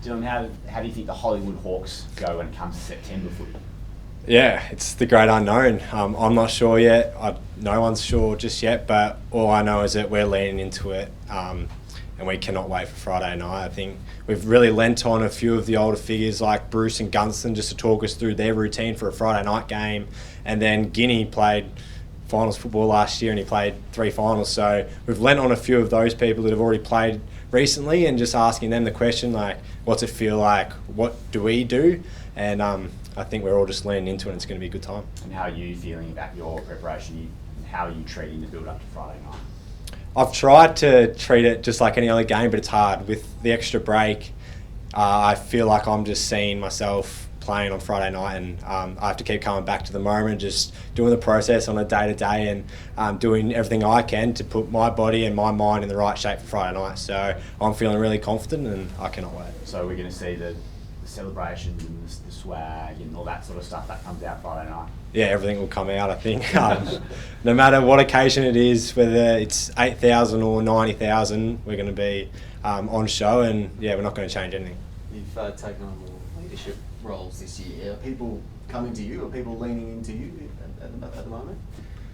Dylan, how do you think the Hollywood Hawks go when it comes to September footy? Yeah, it's the great unknown. I'm not sure yet. No one's sure just yet, but all I know is that we're leaning into it, and we cannot wait for Friday night. I think we've really lent on a few of the older figures like Bruce and Gunston just to talk us through their routine for a Friday night game. And then Guinea played finals football last year and he played 3 finals. So we've lent on a few of those people that have already played recently and just asking them the question, like, what's it feel like? What do we do? And I think we're all just leaning into it and it's going to be a good time. And how are you feeling about your preparation? How are you treating the build-up to Friday night? I've tried to treat it just like any other game, but it's hard. With the extra break, I feel like I'm just seeing myself playing on Friday night, and I have to keep coming back to the moment, just doing the process on a day-to-day and doing everything I can to put my body and my mind in the right shape for Friday night. So I'm feeling really confident and I cannot wait. So we're going to see the celebrations and the swag and all that sort of stuff that comes out Friday night? Yeah, everything will come out, I think. No matter what occasion it is, whether it's 8,000 or 90,000, we're going to be on show, and yeah, we're not going to change anything. You've taken on more leadership roles this year. Are people coming to you? Are people leaning into you at the moment?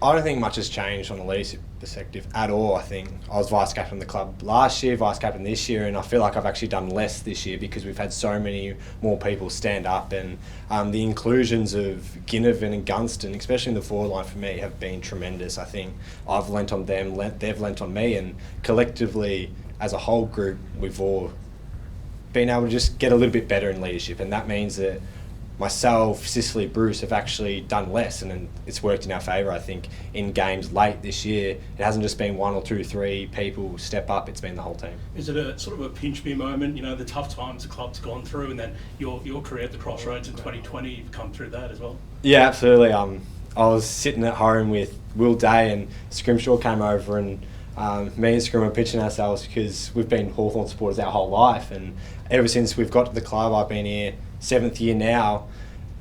I don't think much has changed on a leadership perspective at all. I think I was vice captain of the club last year, vice captain this year, and I feel like I've actually done less this year because we've had so many more people stand up, and the inclusions of Ginnivan and Gunston, especially in the forward line for me, have been tremendous. I think I've lent on them, they've lent on me, and collectively as a whole group we've all been able to just get a little bit better in leadership, and that means that myself, Sicily, Bruce have actually done less, and it's worked in our favour. I think in games late this year, it hasn't just been 1 or 2, 3 people step up, it's been the whole team. Is it a sort of a pinch me moment, the tough times the club's gone through, and then your career at the Crossroads in 2020, you've come through that as well? Yeah, absolutely. I was sitting at home with Will Day and Scrimshaw came over, and me and Scrim were pitching ourselves because we've been Hawthorn supporters our whole life, and ever since we've got to the club, I've been here 7th year now,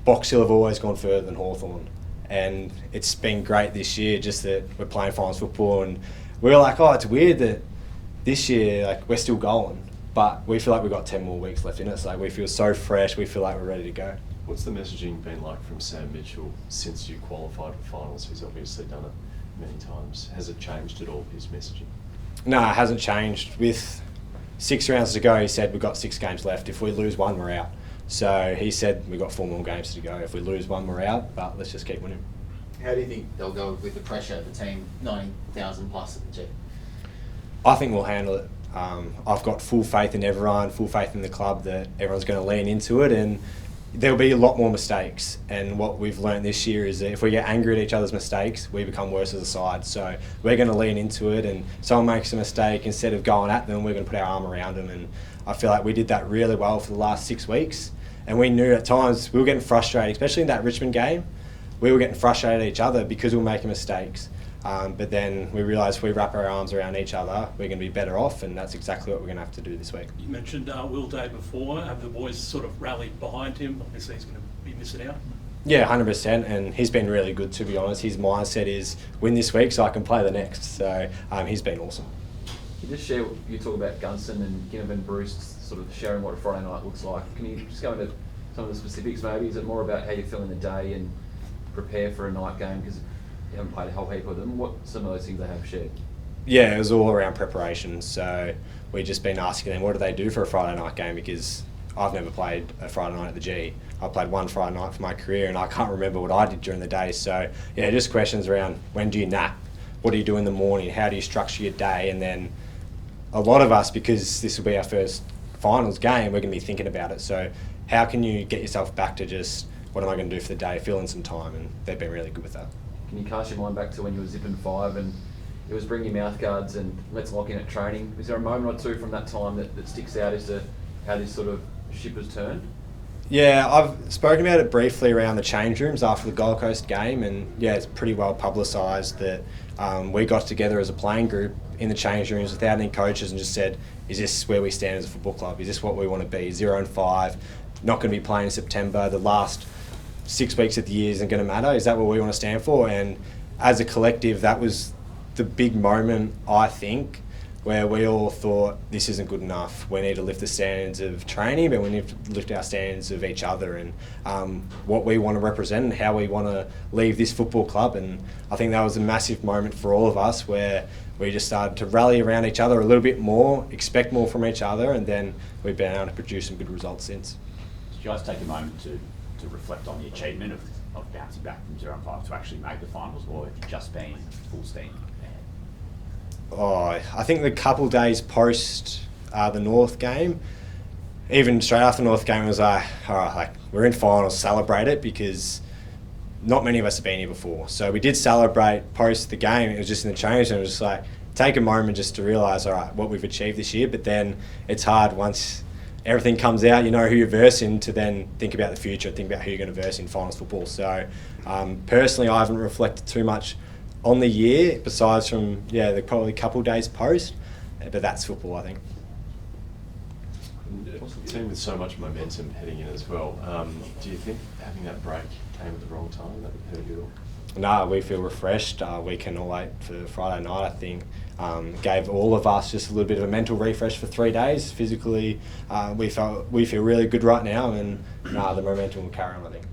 Box Hill have always gone further than Hawthorn, and it's been great this year just that we're playing finals football, and we were like, it's weird that this year we're still going, but we feel like we've got 10 more weeks left in it, so we feel so fresh, we feel like we're ready to go. What's the messaging been like from Sam Mitchell since you qualified for finals? He's obviously done it many times. Has it changed at all, his messaging? No, it hasn't changed. With 6 rounds to go, he said we've got 6 games left. If we lose one, we're out. So he said we've got 4 more games to go. If we lose one, we're out, but let's just keep winning. How do you think they'll go with the pressure of the team, 90,000 plus at the G? I think we'll handle it. I've got full faith in everyone, full faith in the club that everyone's going to lean into it, and there'll be a lot more mistakes. And what we've learned this year is that if we get angry at each other's mistakes, we become worse as a side. So we're going to lean into it, and someone makes a mistake, instead of going at them, we're going to put our arm around them. And I feel like we did that really well for the last 6 weeks. And we knew at times we were getting frustrated, especially in that Richmond game. We were getting frustrated at each other because we were making mistakes. But then we realised if we wrap our arms around each other, we're going to be better off, and that's exactly what we're going to have to do this week. You mentioned Will Day before. Have the boys sort of rallied behind him? Obviously he's going to be missing out. Yeah, 100%, and he's been really good, to be honest. His mindset is win this week so I can play the next. So he's been awesome. Can you just share, you talk about Gunston and Ginnivan Bruce sort of sharing what a Friday night looks like. Can you just go into some of the specifics maybe? Is it more about how you feel in the day and prepare for a night game because you haven't played a whole heap of them? What some of those things they have shared? Yeah, it was all around preparation. So we've just been asking them what do they do for a Friday night game, because I've never played a Friday night at the G. I played one Friday night for my career and I can't remember what I did during the day. So yeah, just questions around when do you nap? What do you do in the morning? How do you structure your day? And then a lot of us, because this will be our first finals game, we're going to be thinking about it. So how can you get yourself back to just what am I going to do for the day, fill in some time, and they've been really good with that. Can you cast your mind back to when you were zipping 5 and it was bring your mouth guards and let's lock in at training? Is there a moment or two from that time that sticks out as to how this sort of ship has turned? Yeah, I've spoken about it briefly around the change rooms after the Gold Coast game, and yeah, it's pretty well publicised that we got together as a playing group in the change rooms without any coaches and just said, is this where we stand as a football club? Is this what we want to be? 0-5, not going to be playing in September. The last 6 weeks of the year isn't going to matter. Is that what we want to stand for? And as a collective, that was the big moment, I think, where we all thought this isn't good enough. We need to lift the standards of training, but we need to lift our standards of each other and what we want to represent and how we want to leave this football club. And I think that was a massive moment for all of us where we just started to rally around each other a little bit more, expect more from each other, and then we've been able to produce some good results since. Did you guys take a moment to reflect on the achievement of bouncing back from 0-5 to actually make the finals, or have you just been full steam ahead? Oh, I think the couple days post the North game, even straight after the North game, it was like, all right, like, we're in finals, celebrate it, because not many of us have been here before. So we did celebrate post the game. It was just in the change, and it was just like, take a moment just to realise, all right, what we've achieved this year. But then it's hard once everything comes out, you know who you're versing, to then think about the future, think about who you're going to verse in finals football. So personally, I haven't reflected too much on the year, besides from, the probably couple days post, but that's football, I think. A team with so much momentum heading in as well. Do you think having that break came at the wrong time? That would hurt you all? No, we feel refreshed. We can all wait for Friday night, I think. Gave all of us just a little bit of a mental refresh for 3 days. Physically, we feel really good right now, and the momentum will carry on, I think.